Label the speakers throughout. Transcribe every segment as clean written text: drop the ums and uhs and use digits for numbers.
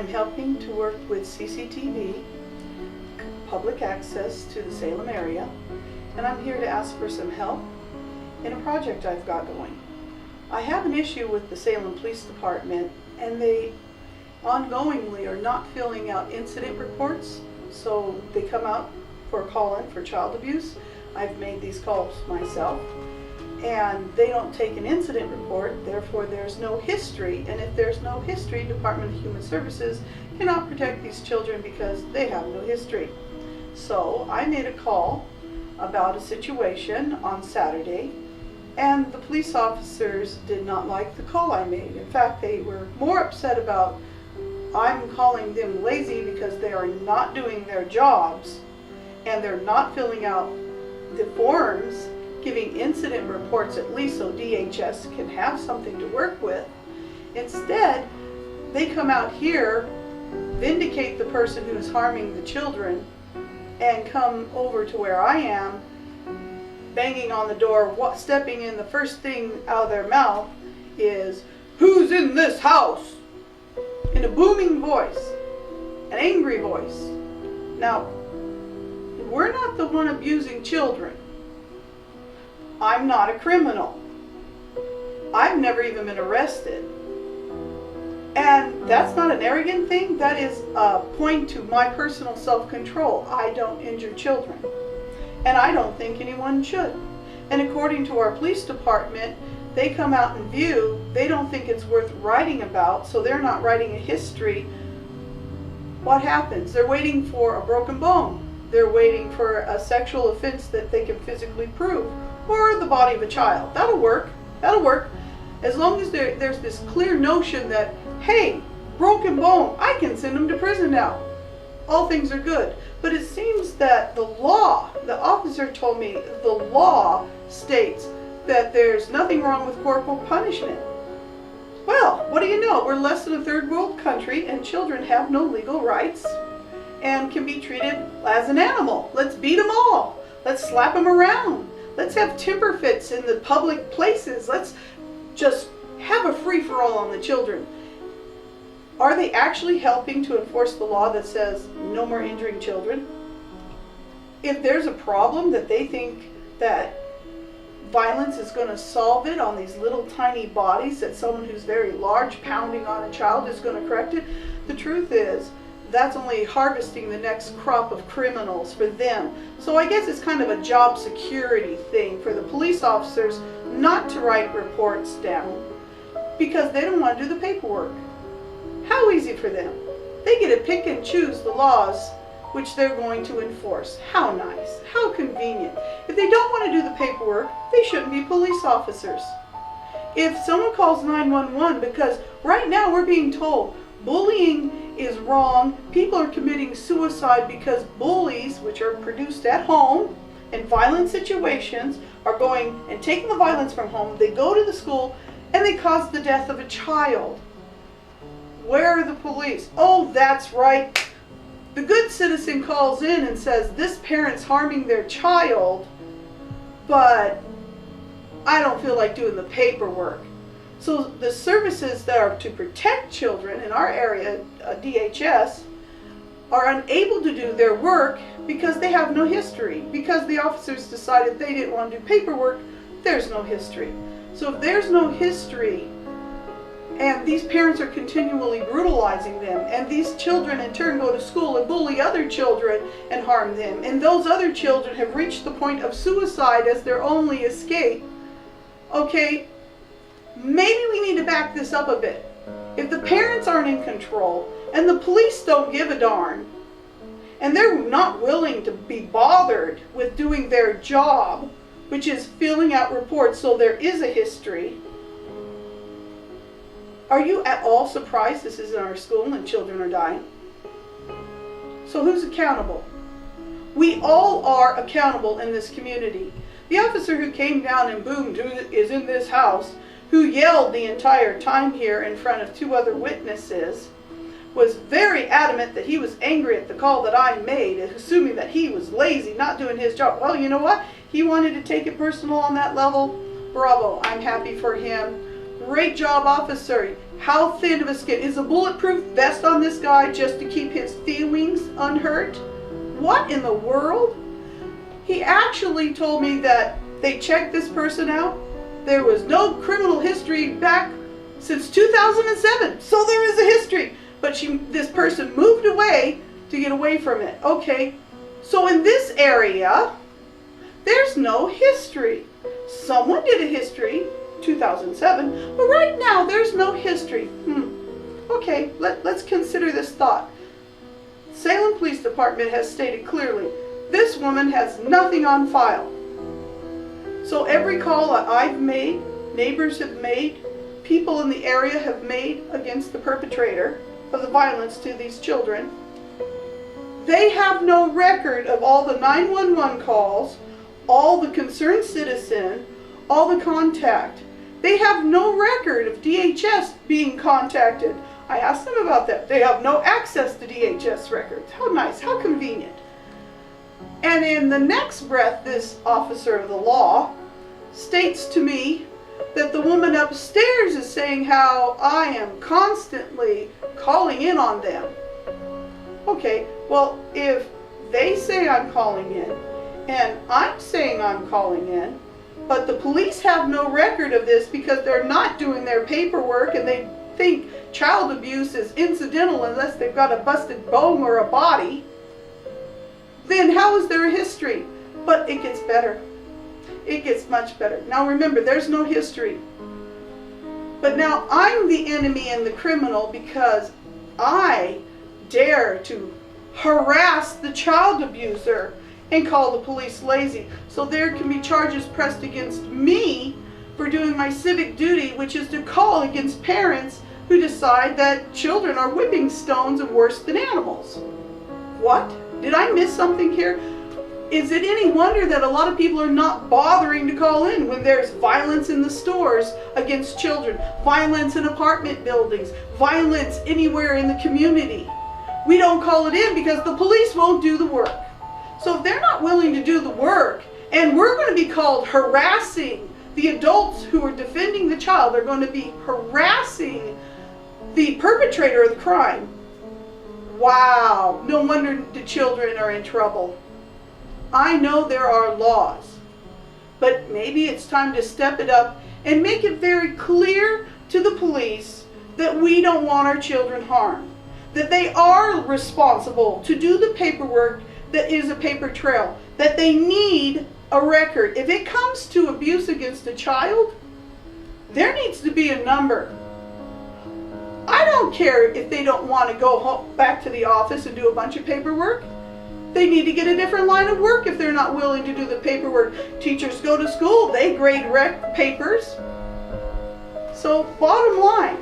Speaker 1: I'm helping to work with CCTV, public access to the Salem area, and I'm here to ask for some help in a project I've got going. I have an issue with the Salem Police Department, and they ongoingly are not filling out incident reports. So they come out for a call-in for child abuse. I've made these calls myself, and they don't take an incident report, therefore there's no history, and if there's no history, Department of Human Services cannot protect these children because they have no history. So I made a call about a situation on Saturday, and the police officers did not like the call I made. In fact, they were more upset about I'm calling them lazy because they are not doing their jobs and they're not filling out the forms, giving incident reports at least so DHS can have something to work with. Instead, they come out here, vindicate the person who is harming the children, and come over to where I am, banging on the door, stepping in, the first thing out of their mouth is, "Who's in this house?" in a booming voice, an angry voice. Now, we're not the one abusing children. I'm not a criminal. I've never even been arrested. And that's not an arrogant thing, that is a point to my personal self-control. I don't injure children. And I don't think anyone should. And according to our police department, they come out and view, they don't think it's worth writing about, so they're not writing a history. What happens? They're waiting for a broken bone. They're waiting for a sexual offense that they can physically prove, or the body of a child. That'll work. That'll work. As long as there's this clear notion that, hey, broken bone, I can send them to prison now. All things are good. But it seems that the law, the officer told me, the law states that there's nothing wrong with corporal punishment. Well, what do you know? We're less than a third world country, and children have no legal rights and can be treated as an animal. Let's beat them all. Let's slap them around. Let's have temper fits in the public places. Let's just have a free-for-all on the children. Are they actually helping to enforce the law that says no more injuring children? If there's a problem that they think that violence is going to solve it on these little tiny bodies, that someone who's very large pounding on a child is going to correct it, the truth is that's only harvesting the next crop of criminals for them. So I guess it's kind of a job security thing for the police officers not to write reports down because they don't want to do the paperwork. How easy for them. They get to pick and choose the laws which they're going to enforce. How nice. How convenient. If they don't want to do the paperwork, they shouldn't be police officers. If someone calls 911, because right now we're being told bullying is wrong, people are committing suicide because bullies, which are produced at home in violent situations, are going and taking the violence from home, they go to the school and they cause the death of a child. Where are the police? Oh, that's right. The good citizen calls in and says, this parent's harming their child, but I don't feel like doing the paperwork. So the services that are to protect children in our area, DHS, are unable to do their work because they have no history. Because the officers decided they didn't want to do paperwork, there's no history. So if there's no history, and these parents are continually brutalizing them, and these children in turn go to school and bully other children and harm them, and those other children have reached the point of suicide as their only escape, okay, maybe we need to back this up a bit. If the parents aren't in control, and the police don't give a darn, and they're not willing to be bothered with doing their job, which is filling out reports so there is a history, are you at all surprised this is in our school and children are dying? So who's accountable? We all are accountable in this community. The officer who came down and boomed, who is in this house, who yelled the entire time here in front of two other witnesses, was very adamant that he was angry at the call that I made, assuming that he was lazy, not doing his job. Well, you know what? He wanted to take it personal on that level. Bravo. I'm happy for him. Great job, officer. How thin of a skin? Is a bulletproof vest on this guy just to keep his feelings unhurt? What in the world? He actually told me that they checked this person out. There was no criminal history back since 2007. So there is a history. But this person moved away to get away from it. Okay, so in this area, there's no history. Someone did a history, 2007, but right now there's no history. Okay, let's consider this thought. Salem Police Department has stated clearly, this woman has nothing on file. So every call I've made, neighbors have made, people in the area have made against the perpetrator of the violence to these children, they have no record of all the 911 calls, all the concerned citizen, all the contact. They have no record of DHS being contacted. I asked them about that. They have no access to DHS records. How nice, how convenient. And in the next breath, this officer of the law states to me that the woman upstairs is saying how I am constantly calling in on them. Okay, well, if they say I'm calling in, and I'm saying I'm calling in, but the police have no record of this because they're not doing their paperwork and they think child abuse is incidental unless they've got a busted bone or a body, then how is there a history? But it gets better. It gets much better. Now remember, there's no history. But now I'm the enemy and the criminal because I dare to harass the child abuser and call the police lazy. So there can be charges pressed against me for doing my civic duty, which is to call against parents who decide that children are whipping stones and worse than animals. What? Did I miss something here? Is it any wonder that a lot of people are not bothering to call in when there's violence in the stores against children, violence in apartment buildings, violence anywhere in the community? We don't call it in because the police won't do the work. So if they're not willing to do the work, and we're going to be called harassing the adults who are defending the child, are going to be harassing the perpetrator of the crime. Wow, no wonder the children are in trouble. I know there are laws, but maybe it's time to step it up and make it very clear to the police that we don't want our children harmed, that they are responsible to do the paperwork that is a paper trail, that they need a record. If it comes to abuse against a child, there needs to be a number. I don't care if they don't want to go home, back to the office and do a bunch of paperwork. They need to get a different line of work if they're not willing to do the paperwork. Teachers go to school, they grade papers. So bottom line,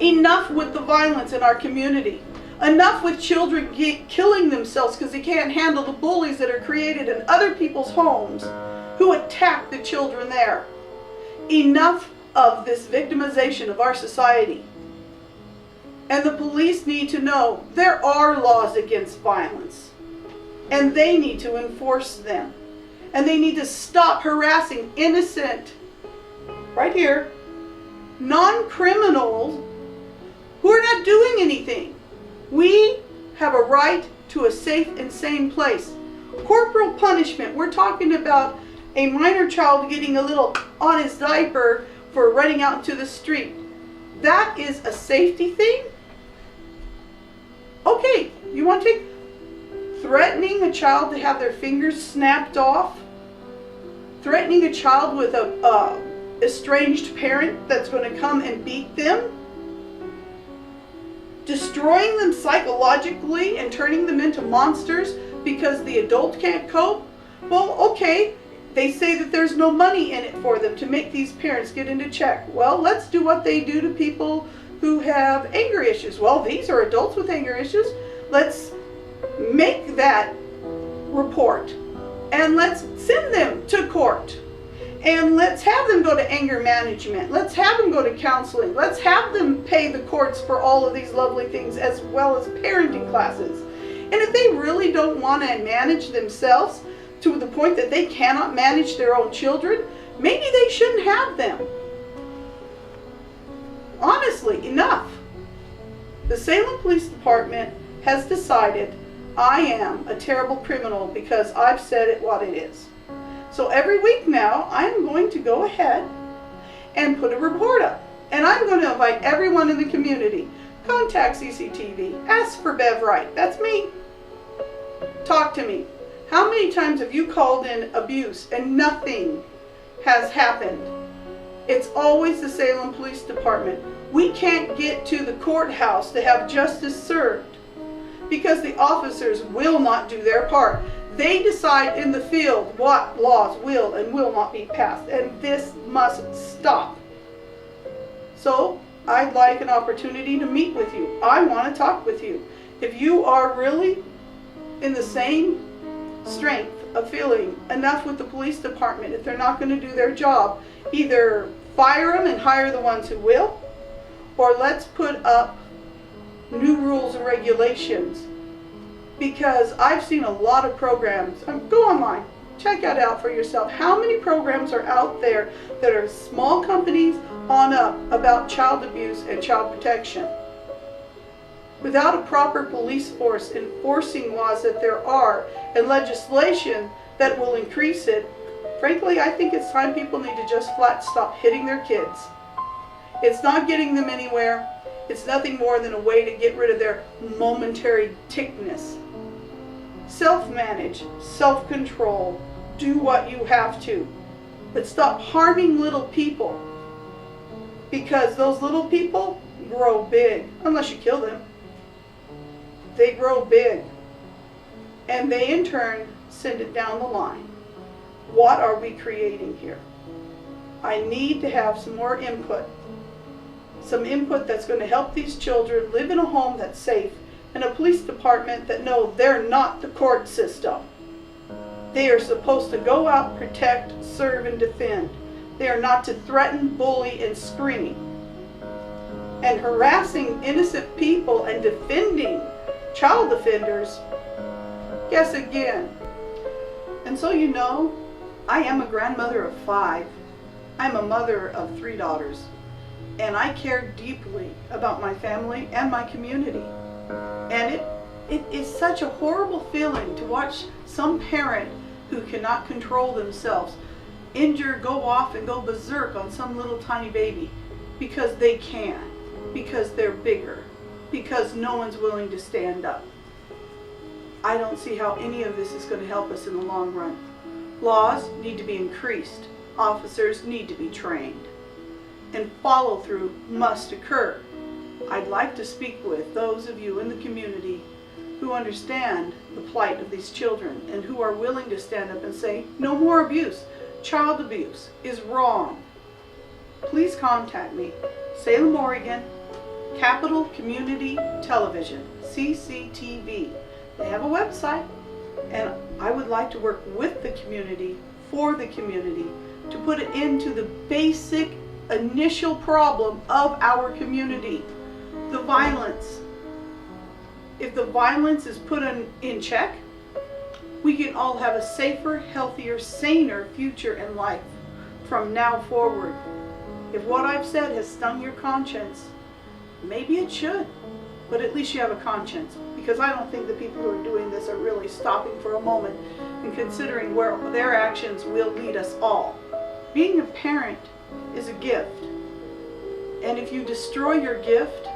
Speaker 1: enough with the violence in our community. Enough with children killing themselves because they can't handle the bullies that are created in other people's homes who attack the children there. Enough of this victimization of our society. And the police need to know there are laws against violence, and they need to enforce them. And they need to stop harassing innocent, right here, non-criminals who are not doing anything. We have a right to a safe and sane place. Corporal punishment, we're talking about a minor child getting a little on his diaper for running out into the street. That is a safety thing? Okay, you want to take threatening a child to have their fingers snapped off? Threatening a child with a estranged parent that's going to come and beat them? Destroying them psychologically and turning them into monsters because the adult can't cope? Well, okay, they say that there's no money in it for them to make these parents get into check. Well, let's do what they do to people who have anger issues. Well, these are adults with anger issues. Let's make that report and let's send them to court. And let's have them go to anger management. Let's have them go to counseling. Let's have them pay the courts for all of these lovely things as well as parenting classes. And if they really don't want to manage themselves to the point that they cannot manage their own children, maybe they shouldn't have them. honestly, enough. The Salem Police Department has decided I am a terrible criminal because I've said it what it is. So every week now, I am going to go ahead and put a report up. And I'm going to invite everyone in the community. Contact CCTV. Ask for Bev Wright. That's me. Talk to me. How many times have you called in abuse and nothing has happened? It's always the Salem Police Department. We can't get to the courthouse to have justice served because the officers will not do their part. They decide in the field what laws will and will not be passed, and this must stop. So I'd like an opportunity to meet with you. I want to talk with you. If you are really in the same strength of feeling enough with the police department, if they're not going to do their job, either fire them and hire the ones who will, or let's put up new rules and regulations. Because I've seen a lot of programs. Go online, check that out for yourself. How many programs are out there that are small companies on up about child abuse and child protection? Without a proper police force enforcing laws that there are and legislation that will increase it, frankly, I think it's time people need to just flat stop hitting their kids. It's not getting them anywhere. It's nothing more than a way to get rid of their momentary tickness. Self-manage, self-control, do what you have to. But stop harming little people, because those little people grow big, unless you kill them. They grow big, and they in turn send it down the line. What are we creating here? I need to have some more input. Some input that's going to help these children live in a home that's safe, and a police department that know they're not the court system. They are supposed to go out, protect, serve, and defend. They are not to threaten, bully, and scream. And harassing innocent people and defending child offenders, guess again. And so you know, I am a grandmother of 5. I'm a mother of 3 daughters. And I care deeply about my family and my community. And it is such a horrible feeling to watch some parent who cannot control themselves go off and go berserk on some little tiny baby because they can, because they're bigger, because no one's willing to stand up. I don't see how any of this is going to help us in the long run. Laws need to be increased. Officers need to be trained. And follow-through must occur. I'd like to speak with those of you in the community who understand the plight of these children and who are willing to stand up and say, no more abuse. Child abuse is wrong. Please contact me. Salem, Oregon, Capital Community Television, CCTV. They have a website, and I would like to work with the community, for the community, to put it into the basic initial problem of our community, the violence. If the violence is put in check, we can all have a safer, healthier, saner future in life from now forward. If what I've said has stung your conscience, maybe it should, but at least you have a conscience, because I don't think the people who are doing this are really stopping for a moment and considering where their actions will lead us all. Being a parent is a gift, and if you destroy your gift,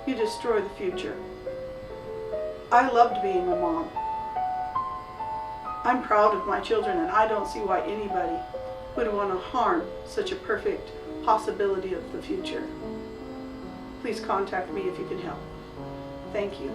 Speaker 1: you destroy the future. I loved being a mom. I'm proud of my children, and I don't see why anybody would want to harm such a perfect possibility of the future. Please contact me if you can help. Thank you.